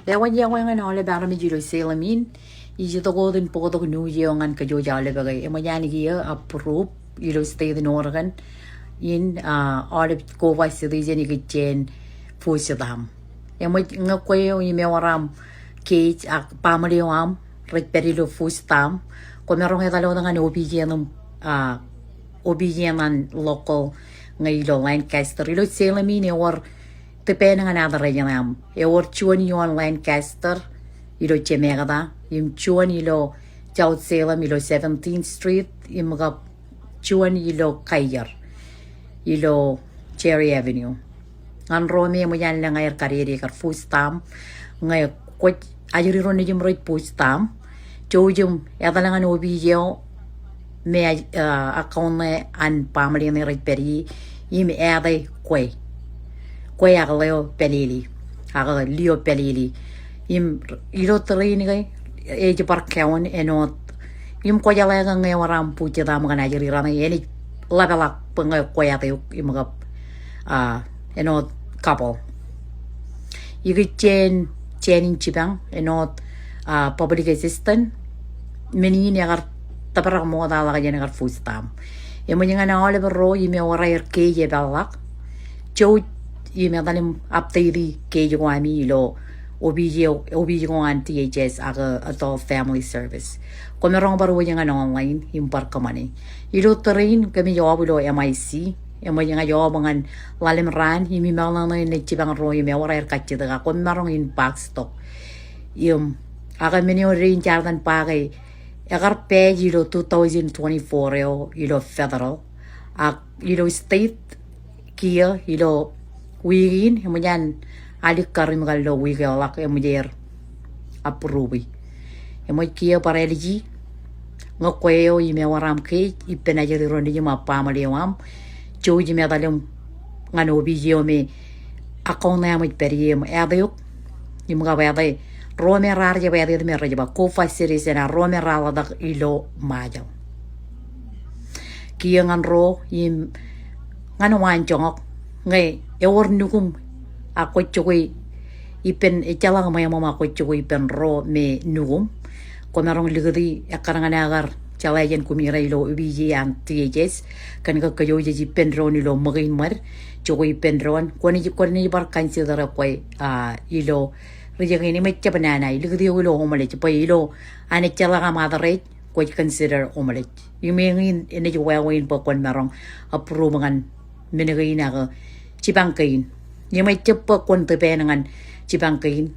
Lewan yang ole bara mi jiro selamin. Iji to godin podo nu yang ka jo jale bagay. Emo yani giya approve ilo stay the Oregon in ole ko vai se di jeni gichen fusidam. Emo ngakwe i mewaram ke pamali am rekperilo fustam. Ko merong etalo dengan obediennan local ngaylo Lancaster ilo selamin or tepen nga nadara yanam or chuan yon Lancaster ilo chemegada im chuan ilo South Salem ilo 17th Street im ga chuan ilo Kayar ilo Cherry Avenue an rome mo yan lang ayar kariri kar fustam ngay ko ayuri ron jim roit pustam chojum yadalangan obidyo me account an pamali ni rit peri im ade kwe aga leo pelili aga leo pelili im ilo trini kai e je parkawan enot im ko jala nga ngai waram puja da mga najiri rana eni lagalak penga ko ya te im ga enot couple igi chen chibang enot public assistant meni ni agar tapara mo da la ga agar fustam emo nga na ole ro ime wara ke je balak chou i me dalim update ke jo ami lo obiji an THS aga adult family service ko merong baro yang online impar kamani ilo train kami jawab lo MIC emo yang jawab ngan lalim ran himi malang na ne chibang ro i me wara katche daga ko merong in pack stock aga menio rin jardan pagay agar page ilo 2024 ilo federal ilo state kia ilo wigin kemudian alik karim kalau wigel lak kemudian approve kemudian kia para eligi ngokweo ime waram ke ipena jadi ronde jema pamali wam choji me dalem ngano bijio me akona me periem adayuk imga bayade rome rar je bayade me rajba ko fasiri sena rome rala dak ilo majal kia ngan ro im ngano wan jongok ngai ewor nukum ako chukui ipen echalang maya mama ako chukui ipen ro me nugum ko merong ligdi akarangan agar chalayan kumira ilo ubiji an THS kan ka kayo ji pen ro ni lo magin mar chukui pen ron ko ni bar consider ko ilo rejang ini mecha banana ligdi ilo homale pa ilo ane chalanga madare ko consider homale yumingin ene jo wawin pa kon merong approve ngan menegay na ka Cibangkain. Yung may tipe kon tepe nangan Cibangkain.